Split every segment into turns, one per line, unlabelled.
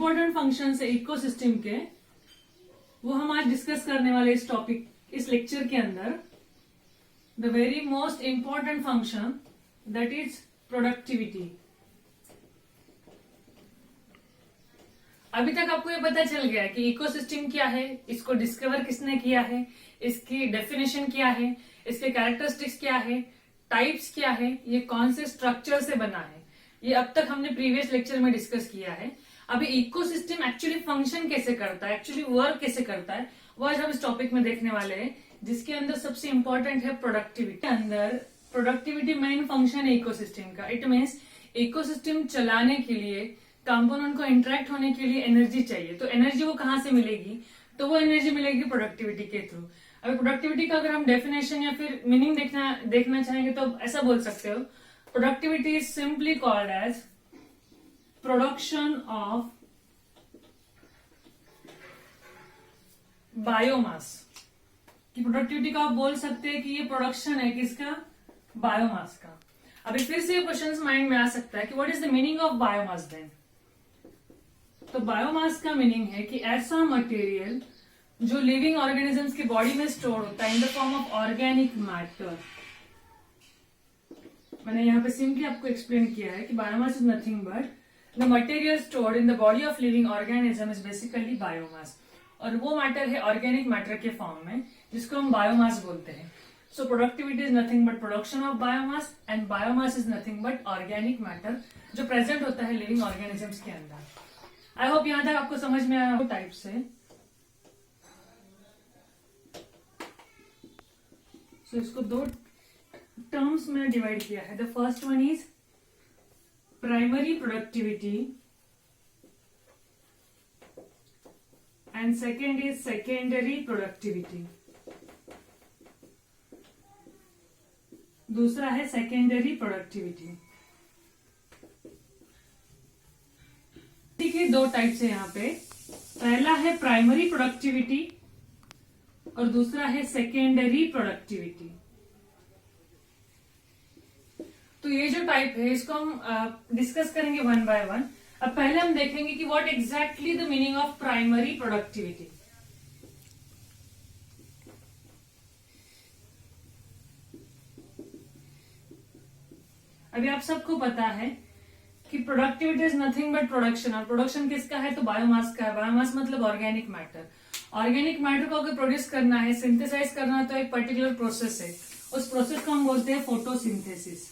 Important function है ecosystem के, वो हम आज डिस्कस करने वाले इस टॉपिक, इस लेक्चर के अंदर। The very most important function that is productivity. अभी तक आपको ये पता चल गया कि इकोसिस्टम क्या है, इसको डिस्कवर किसने किया है, इसकी डेफिनेशन क्या है, इसके कैरेक्टरिस्टिक्स क्या है, टाइप्स क्या है, ये कौन से स्ट्रक्चर से बना है, ये अब तक हमने प्रीवियस लेक्चर में डिस्कस किया है। अभी इकोसिस्टम एक्चुअली फंक्शन कैसे करता है, एक्चुअली वर्क कैसे करता है, वो आज हम इस टॉपिक में देखने वाले हैं, जिसके अंदर सबसे इंपॉर्टेंट है प्रोडक्टिविटी। अंदर प्रोडक्टिविटी मेन फंक्शन है इकोसिस्टम का। इट मीन्स इकोसिस्टम चलाने के लिए, कंपोनेंट को इंटरेक्ट होने के लिए एनर्जी चाहिए। तो एनर्जी वो कहाँ से मिलेगी? तो वो एनर्जी मिलेगी प्रोडक्टिविटी के थ्रू। अगर प्रोडक्टिविटी का अगर हम डेफिनेशन या फिर मीनिंग देखना चाहेंगे तो ऐसा बोल सकते हो, productivity is simply called as production of biomass. कि प्रोडक्टिविटी का आप बोल सकते हैं कि ये प्रोडक्शन है किसका? बायोमास का। अभी फिर से क्वेश्चन माइंड में आ सकता है कि what is the meaning of biomass then? तो बायोमास का मीनिंग है कि ऐसा मटेरियल जो लिविंग ऑर्गेनिजम्स की बॉडी में स्टोर होता है in the form of organic matter. मैंने यहाँ पे सिंपली आपको एक्सप्लेन किया है कि biomass is nothing but the material stored in the body of living organism is basically biomass. और वो मैटर है ऑर्गेनिक मैटर के फॉर्म में, जिसको हम बायोमास बोलते हैं। So productivity is nothing but production of biomass, and biomass is nothing but organic matter जो प्रेजेंट होता है लिविंग ऑर्गेनिजम्स के अंदर। आई होप यहां तक आपको समझ में आया हो टाइप से। सो इसको दो टर्म्स में डिवाइड किया है। The first one is primary productivity and second is secondary productivity. दूसरा है सेकेंडरी प्रोडक्टिविटी। ठीक है, दो टाइप्स है यहाँ पे। पहला है प्राइमरी प्रोडक्टिविटी और दूसरा है सेकेंडरी प्रोडक्टिविटी। तो ये जो टाइप है इसको हम डिस्कस करेंगे वन बाय वन। अब पहले हम देखेंगे कि what exactly the meaning of primary productivity. अभी आप सबको पता है कि productivity is nothing but production. और प्रोडक्शन किसका है? तो बायोमास का है। बायोमास मतलब ऑर्गेनिक मैटर। ऑर्गेनिक मैटर को अगर प्रोड्यूस करना है, सिंथेसाइज करना है, तो एक पर्टिकुलर प्रोसेस है। उस प्रोसेस को हम बोलते हैं फोटोसिंथेसिस।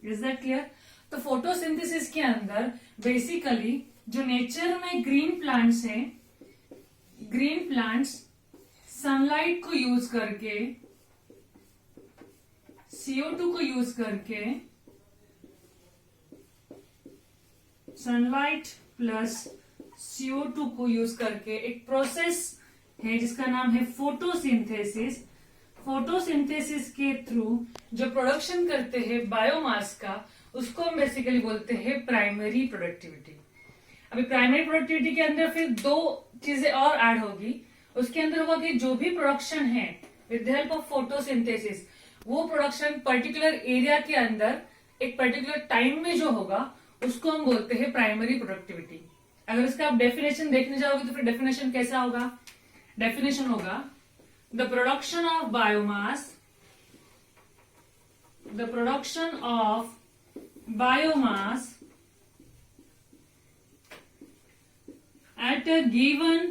Is that clear? तो फोटोसिंथेसिस के अंदर बेसिकली जो नेचर में ग्रीन प्लांट्स हैं, ग्रीन प्लांट्स सनलाइट को यूज करके, CO2 को यूज करके, सनलाइट प्लस CO2 को यूज करके एक प्रोसेस है जिसका नाम है फोटोसिंथेसिस। फोटोसिंथेसिस के थ्रू जो प्रोडक्शन करते हैं बायोमास का, उसको हम बेसिकली बोलते हैं प्राइमरी प्रोडक्टिविटी। अभी प्राइमरी प्रोडक्टिविटी के अंदर फिर दो चीजें और ऐड होगी। उसके अंदर होगा कि जो भी प्रोडक्शन है with the help of photosynthesis, वो प्रोडक्शन पर्टिकुलर एरिया के अंदर एक पर्टिकुलर टाइम में जो होगा उसको हम बोलते हैं प्राइमरी प्रोडक्टिविटी। अगर इसका आप डेफिनेशन देखने जाओगे तो फिर डेफिनेशन कैसा होगा? डेफिनेशन होगा the production of biomass, the production of biomass at a given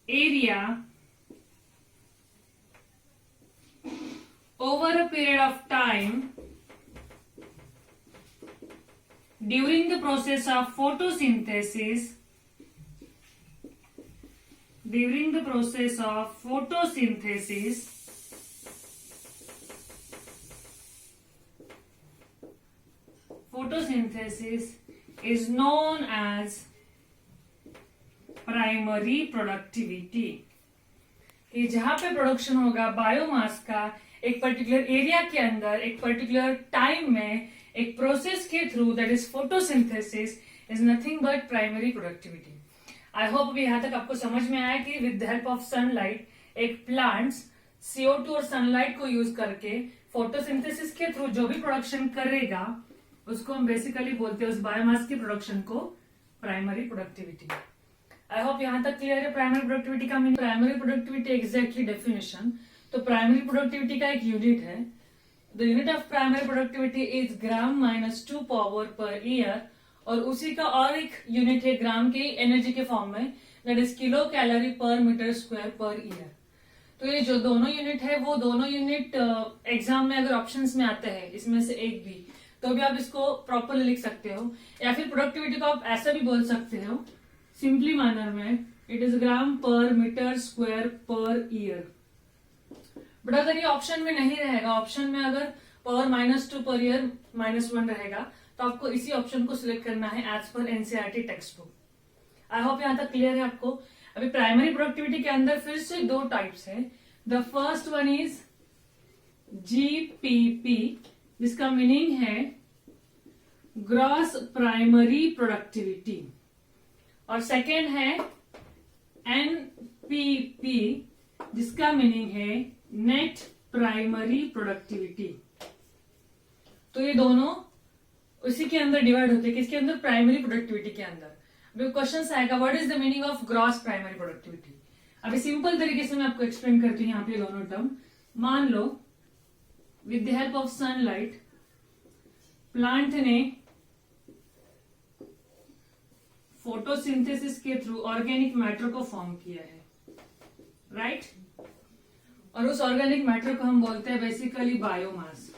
area over a period of time during the process of photosynthesis, during the process of photosynthesis, photosynthesis is known as primary productivity. कि जहां पे production होगा biomass का एक particular area के अंदर एक particular time में एक प्रोसेस के through, that is photosynthesis, is nothing but primary productivity. I hope अभी यहां तक आपको समझ में आया कि with the help of sunlight एक प्लांट्स CO2 और सनलाइट को यूज करके फोटोसिंथेसिस के थ्रू जो भी प्रोडक्शन करेगा उसको हम बेसिकली बोलते हैं, उस बायोमास की प्रोडक्शन को प्राइमरी प्रोडक्टिविटी। आई होप यहां तक क्लियर है प्राइमरी प्रोडक्टिविटी का meaning. Primary productivity exactly definition, तो प्राइमरी प्रोडक्टिविटी का एक यूनिट है, the unit of primary productivity is gram minus 2 power per year, और उसी का और एक यूनिट है ग्राम की एनर्जी के फॉर्म में, दैट इज किलो कैलोरी पर मीटर स्क्वायर पर ईयर। तो ये जो दोनों यूनिट है वो दोनों यूनिट एग्जाम में अगर ऑप्शंस में आते हैं इसमें से एक भी, तो भी आप इसको प्रॉपरली लिख सकते हो, या फिर प्रोडक्टिविटी को आप ऐसा भी बोल सकते हो सिंपली मैनर में, it is gram per metre square per year. But अगर ये ऑप्शन में नहीं रहेगा, ऑप्शन में अगर पावर -2 पर ईयर -1 रहेगा, तो आपको इसी ऑप्शन को सिलेक्ट करना है as per NCERT text book. I hope यहां तक क्लियर है आपको। अभी प्राइमरी प्रोडक्टिविटी के अंदर फिर से 2 टाइप्स है। The first one is GPP, जिसका मीनिंग है ग्रॉस प्राइमरी प्रोडक्टिविटी, और सेकेंड है एनपीपी, जिसका मीनिंग है नेट प्राइमरी प्रोडक्टिविटी। तो ये दोनों उसी के अंदर डिवाइड होते हैं, किसके अंदर? प्राइमरी प्रोडक्टिविटी के अंदर। अभी क्वेश्चन आएगा what is the meaning of gross primary productivity. अभी सिंपल तरीके से मैं आपको एक्सप्लेन करती हूँ यहाँ पे दोनों टर्म। मान लो with the help of sunlight plant ने फोटोसिंथेसिस के थ्रू ऑर्गेनिक मैटर को फॉर्म किया है, राइट? और उस ऑर्गेनिक मैटर को हम बोलते हैं बेसिकली बायोमास।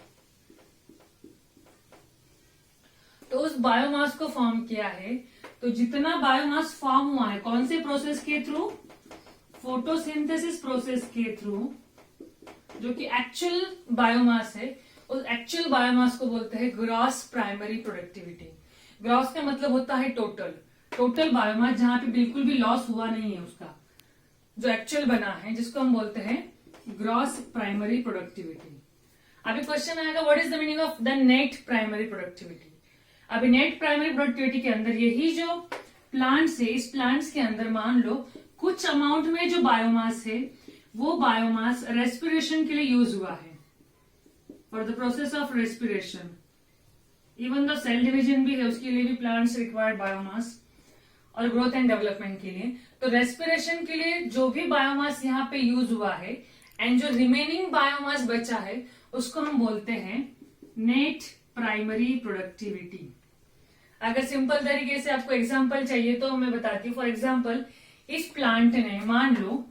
तो उस बायोमास को फॉर्म किया है, तो जितना बायोमास फॉर्म हुआ है कौन से प्रोसेस के थ्रू? फोटोसिंथेसिस प्रोसेस के थ्रू, जो कि एक्चुअल बायोमास है, उस एक्चुअल बायोमास को बोलते हैं ग्रॉस प्राइमरी प्रोडक्टिविटी। ग्रॉस का मतलब होता है टोटल, टोटल बायोमास जहां पे बिल्कुल भी लॉस हुआ नहीं है, उसका जो एक्चुअल बना है, जिसको हम बोलते हैं ग्रॉस प्राइमरी प्रोडक्टिविटी। अभी क्वेश्चन आएगा what is the meaning of the net primary productivity. अभी नेट प्राइमरी प्रोडक्टिविटी के अंदर यही जो प्लांट्स है, इस प्लांट्स के अंदर मान लो कुछ अमाउंट में जो बायोमास है वो बायोमास रेस्पिरेशन के लिए यूज हुआ है, for the process of respiration. Even the cell division भी है, उसके लिए भी प्लांट्स रिक्वायर्ड बायोमास, और ग्रोथ एंड डेवलपमेंट के लिए। तो रेस्पिरेशन के लिए जो भी बायोमास यहाँ पे यूज हुआ है, एंड जो रिमेनिंग बायोमास बचा है उसको हम बोलते हैं नेट प्राइमरी प्रोडक्टिविटी। अगर सिंपल तरीके से आपको एग्जांपल चाहिए तो मैं बताती हूँ। फॉर एग्जांपल इस प्लांट ने मान लो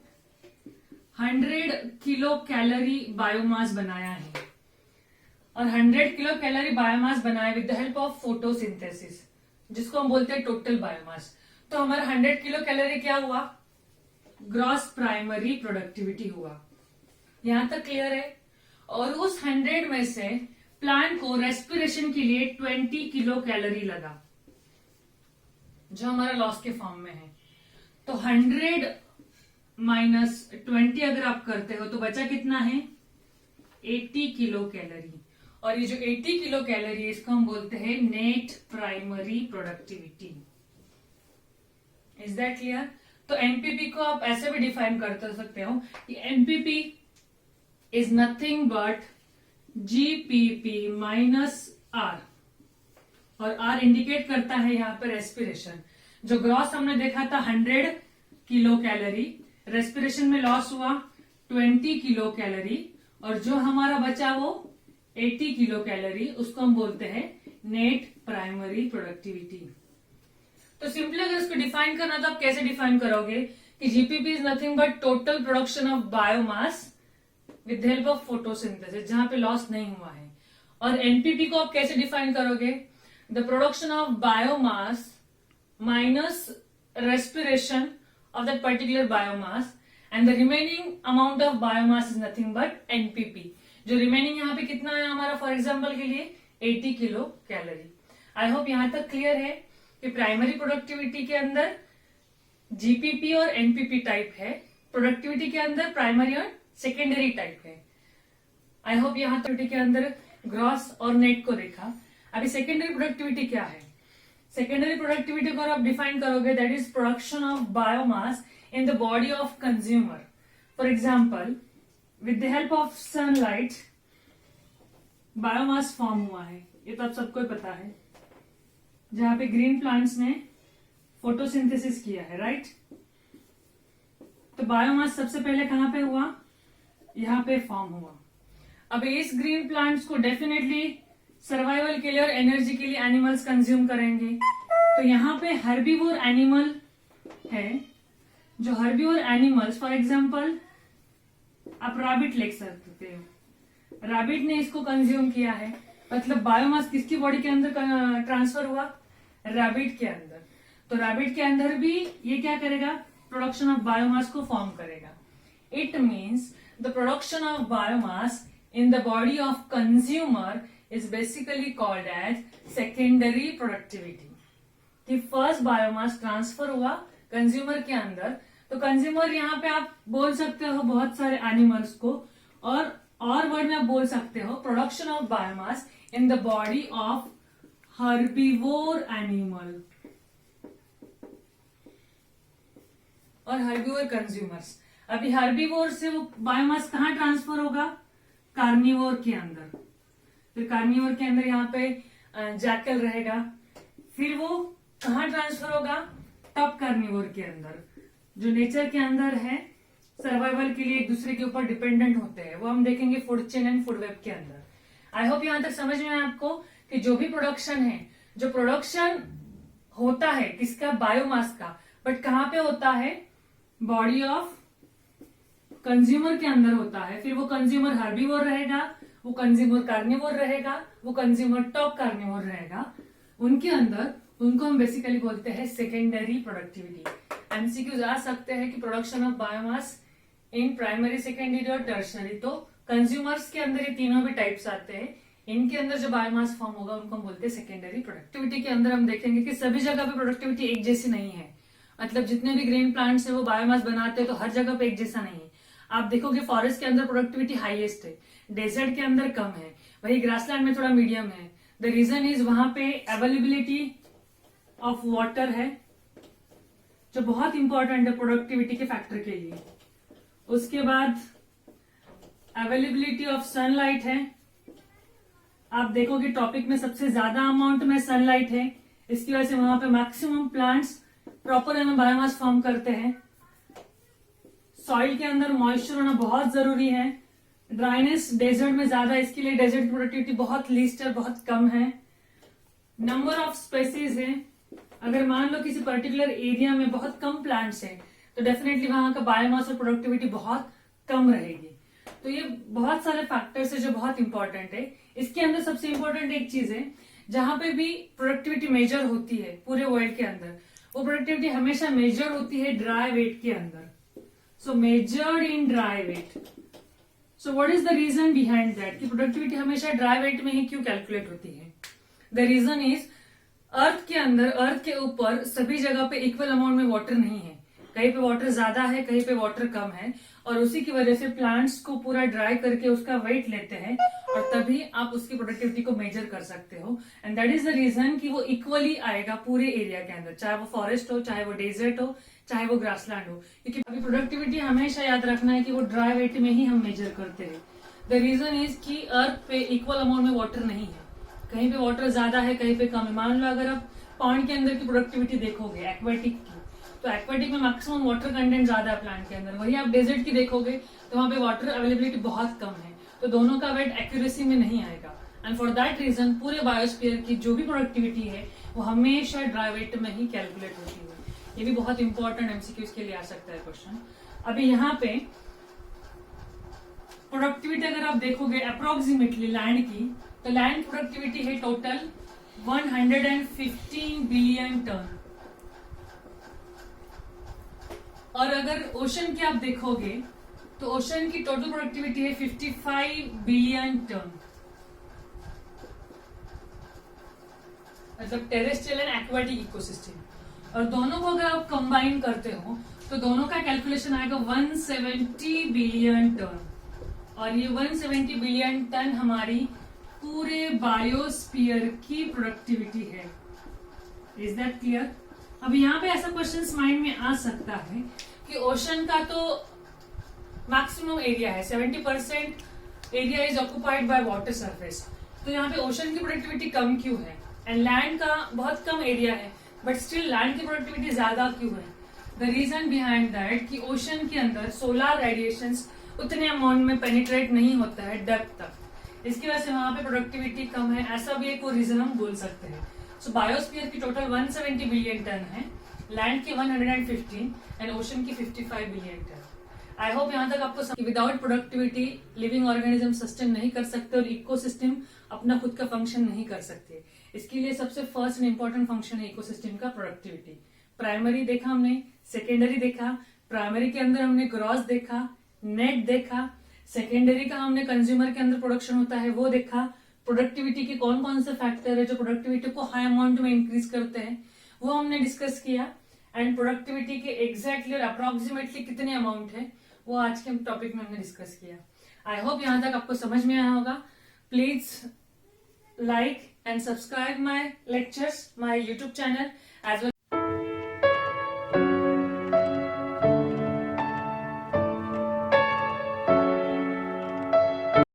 100 किलो कैलोरी बायोमास बनाया है, और 100 किलो कैलोरी बायोमास बनाया with the help of photosynthesis, जिसको हम बोलते हैं टोटल बायोमास। तो हमारा 100 किलो कैलोरी क्या हुआ? ग्रॉस प्राइमरी प्रोडक्टिविटी हुआ। यहां तक क्लियर है? और उस 100 में से प्लांट को रेस्पिरेशन के लिए 20 किलो कैलोरी लगा, जो हमारा लॉस के फॉर्म में है। तो 100 माइनस 20 अगर आप करते हो तो बचा कितना है? 80 किलो कैलोरी। और ये जो 80 किलो कैलोरी है इसको हम बोलते हैं net primary productivity. Is that clear? तो एनपीपी को आप ऐसे भी डिफाइन कर सकते हो कि NPP is nothing but GPP minus R, और आर इंडिकेट करता है यहाँ पर रेस्पिरेशन। जो ग्रॉस हमने देखा था 100 किलो कैलोरी, रेस्पिरेशन में लॉस हुआ 20 किलो कैलोरी, और जो हमारा बचा वो 80 किलो कैलोरी, उसको हम बोलते हैं नेट प्राइमरी प्रोडक्टिविटी। तो सिंपली अगर इसको डिफाइन करना तो आप कैसे डिफाइन करोगे कि GPP is nothing but total production of biomass with help of photosynthesis, जहां पे लॉस नहीं हुआ है। और एनपीपी को आप कैसे डिफाइन करोगे? The production of biomass minus respiration of that particular biomass, and the remaining amount of biomass is nothing but NPP. जो रिमेनिंग यहाँ पे कितना है हमारा, फॉर एग्जाम्पल के लिए 80 किलो कैलोरी। आई होप यहां तक क्लियर है कि प्राइमरी प्रोडक्टिविटी के अंदर जीपीपी और एनपीपी टाइप है, प्रोडक्टिविटी के अंदर प्राइमरी और सेकेंडरी टाइप है। आई होप यहां तक के अंदर ग्रॉस और नेट को देखा। अभी सेकेंडरी प्रोडक्टिविटी क्या है? सेकेंडरी प्रोडक्टिविटी को आप डिफाइन करोगे that is production of biomass in the body of consumer. For example with the help of sunlight biomass form हुआ है, ये तो आप सबको ही पता है, जहां पे ग्रीन प्लांट्स ने फोटोसिंथेसिस किया है, राइट। तो बायोमास सबसे पहले कहां पे हुआ, यहाँ पे फॉर्म हुआ। अब इस ग्रीन प्लांट्स को डेफिनेटली सर्वाइवल के लिए और एनर्जी के लिए एनिमल्स कंज्यूम करेंगे। तो यहाँ पे हर्बीवोर एनिमल है, जो हर्बीवोर एनिमल्स, फॉर एग्जांपल आप रैबिट ले सकते हो, रैबिट ने इसको कंज्यूम किया है, मतलब बायोमास किसकी बॉडी के अंदर ट्रांसफर हुआ, रैबिट के अंदर। तो रैबिट के अंदर भी ये क्या करेगा, प्रोडक्शन ऑफ बायोमास को फॉर्म करेगा। It means the production of biomass in the body of consumer is basically called as secondary productivity। कि फर्स्ट बायोमास ट्रांसफर हुआ कंज्यूमर के अंदर, तो कंज्यूमर यहाँ पे आप बोल सकते हो बहुत सारे एनिमल्स को, और वर्ड में आप बोल सकते हो production of biomass in the body of herbivore animal और हर्बीवोर कंज्यूमर्स। अभी हर्बीवोर से वो बायोमास कहाँ ट्रांसफर होगा, कार्निवोर के अंदर। फिर कार्निवोर के अंदर यहाँ पे जैकल रहेगा, फिर वो कहाँ ट्रांसफर होगा, टॉप कार्निवोर के अंदर, जो नेचर के अंदर है, सर्वाइवल के लिए एक दूसरे के ऊपर डिपेंडेंट होते हैं, वो हम देखेंगे food chain and food web के अंदर। आई होप यहाँ तक समझ में आया आपको कि जो भी प्रोडक्शन है, जो प्रोडक्शन होता है किसका, बायोमास का, बट कहाँ पे होता है, बॉडी ऑफ कंज्यूमर के अंदर होता है। फिर वो कंज्यूमर हर्बीवोर रहेगा, वो कंज्यूमर कार्निवोर रहेगा, वो कंज्यूमर टॉप कार्निवोर रहेगा, उनके अंदर उनको हम बेसिकली बोलते हैं सेकेंडरी प्रोडक्टिविटी। एमसीक्यूज आ सकते हैं कि production of biomass in primary, secondary और टर्शनरी। तो कंज्यूमर्स के अंदर ये तीनों भी टाइप्स आते हैं, इनके अंदर जो बायोमास फॉर्म होगा उनको हम बोलते हैं सेकेंडरी प्रोडक्टिविटी। के अंदर हम देखेंगे कि सभी जगह पे प्रोडक्टिविटी एक जैसी नहीं है, मतलब जितने भी ग्रीन प्लांट्स है वो बायोमास बनाते हैं तो हर जगह पे एक जैसा नहीं है। आप देखोगे फॉरेस्ट के अंदर प्रोडक्टिविटी हाईएस्ट है, डेजर्ट के अंदर कम है, वही ग्रासलैंड में थोड़ा मीडियम है। द रीजन इज वहां पे अवेलेबिलिटी ऑफ वाटर है, जो बहुत इंपॉर्टेंट है प्रोडक्टिविटी के फैक्टर के लिए। उसके बाद अवेलेबिलिटी ऑफ सनलाइट है, आप देखोगे टॉपिक में सबसे ज्यादा अमाउंट में सनलाइट है, इसकी वजह से वहां पे मैक्सिमम प्लांट्स प्रॉपर में बायोमास फॉर्म करते हैं। सॉइल के अंदर मॉइस्चर होना बहुत जरूरी है, ड्राइनेस डेजर्ट में ज्यादा, इसके लिए डेजर्ट की प्रोडक्टिविटी बहुत लीस्ट है, बहुत कम है। नंबर ऑफ स्पेसीज है, अगर मान लो किसी पर्टिकुलर एरिया में बहुत कम प्लांट्स हैं तो डेफिनेटली वहां का बायोमास और प्रोडक्टिविटी बहुत कम रहेगी। तो ये बहुत सारे फैक्टर्स है जो बहुत इंपॉर्टेंट है। इसके अंदर सबसे इंपॉर्टेंट एक चीज है, जहां पे भी प्रोडक्टिविटी मेजर होती है पूरे वर्ल्ड के अंदर, वो प्रोडक्टिविटी हमेशा मेजर होती है ड्राई वेट के अंदर। So measured in dry weight. So what is the reason behind that कि प्रोडक्टिविटी हमेशा ड्राई वेट में ही क्यों कैलकुलेट होती है? The reason is अर्थ के अंदर, अर्थ के ऊपर सभी जगह पे इक्वल अमाउंट में वाटर नहीं है, कहीं पे वाटर ज्यादा है, कहीं पे वाटर कम है, और उसी की वजह से प्लांट्स को पूरा ड्राई करके उसका वेट लेते हैं और तभी आप उसकी प्रोडक्टिविटी को मेजर कर सकते हो। And that is the reason कि वो इक्वली आएगा पूरे एरिया के अंदर, चाहे वो फॉरेस्ट हो, चाहे वो डेजर्ट हो, चाहे वो ग्रासलैंड हो, क्योंकि अभी प्रोडक्टिविटी हमेशा याद रखना है कि वो ड्राई वेट में ही हम मेजर करते हैं। द रीजन इज कि अर्थ पे इक्वल अमाउंट में वाटर नहीं है, कहीं पे वाटर ज्यादा है, कहीं पे कम है। मान लो अगर आप पॉन्ड के अंदर की प्रोडक्टिविटी देखोगे एक्वेटिक की, तो एक्वेटिक में मैक्सिमम वाटर कंटेंट ज्यादा है प्लांट के अंदर, वही आप डेजर्ट की देखोगे तो वहां पे वाटर अवेलेबिलिटी बहुत कम है, तो दोनों का वेट एक्यूरेसी में नहीं आएगा। एंड फॉर दैट रीजन पूरे बायोस्फीयर की जो भी प्रोडक्टिविटी है वो हमेशा ड्राई वेट में ही कैलकुलेट होती है। ये भी बहुत इंपॉर्टेंट एमसीक्यूज के लिए आ सकता है क्वेश्चन। अभी यहाँ पे प्रोडक्टिविटी अगर आप देखोगे अप्रोक्सीमेटली लैंड की, तो लैंड प्रोडक्टिविटी है टोटल 115 बिलियन टन, और अगर ओशन की आप देखोगे तो ओशन की टोटल प्रोडक्टिविटी है 55 बिलियन टन, मतलब टेरेस्ट्रियल एंड एक्वाटिक इकोसिस्टम। और दोनों को अगर आप कंबाइन करते हो तो दोनों का कैलकुलेशन आएगा 170 बिलियन टन, और ये 170 बिलियन टन हमारी पूरे बायोस्फीयर की प्रोडक्टिविटी है। Is that clear? अब यहाँ पे ऐसा क्वेश्चन माइंड में आ सकता है कि ओशन का तो मैक्सिमम एरिया है, 70% area is occupied by water surface, तो यहाँ पे ओशन की प्रोडक्टिविटी कम क्यों है एंड लैंड का बहुत कम एरिया है बट स्टिल लैंड की प्रोडक्टिविटी ज्यादा क्यों है? द रीजन बिहाइंड दैट कि ओशन के अंदर सोलर रेडिएशंस उतने अमाउंट में पेनिट्रेट नहीं होता है डेप्थ तक, इसकी वजह से वहां पे प्रोडक्टिविटी कम है, ऐसा भी एक रीजन हम बोल सकते हैं। सो बायोस्फीयर की टोटल 170 बिलियन टन है, लैंड की 115 एंड ओशन की 55 बिलियन टन। आई होप यहाँ तक आपको without productivity living organism sustain नहीं कर सकते और इकोसिस्टम अपना खुद का फंक्शन नहीं कर सकते। इसके लिए सबसे फर्स्ट एंड इंपॉर्टेंट फंक्शन है इकोसिस्टम का प्रोडक्टिविटी। प्राइमरी देखा हमने, सेकेंडरी देखा, प्राइमरी के अंदर हमने ग्रॉस देखा, नेट देखा, सेकेंडरी का हमने कंज्यूमर के अंदर प्रोडक्शन होता है वो देखा, प्रोडक्टिविटी के कौन कौन से फैक्टर है जो प्रोडक्टिविटी को हाई अमाउंट में इंक्रीज करते हैं वो हमने डिस्कस किया, एंड प्रोडक्टिविटी के एग्जैक्टली और अप्रोक्सीमेटली कितने अमाउंट है वो आज के टॉपिक में हमने डिस्कस किया। आई होप यहाँ तक आपको समझ में आया होगा। Please like and subscribe my lectures, my YouTube channel as well